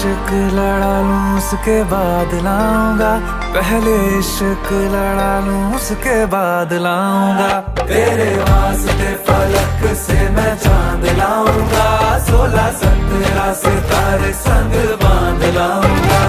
इश्क लड़ा लूं उसके बाद लाऊंगा, पहले इश्क लड़ा लूं उसके बाद लाऊंगा। तेरे वास्ते फलक से मैं चांद लाऊंगा, 16-17 सितारे संग बांध लाऊंगा।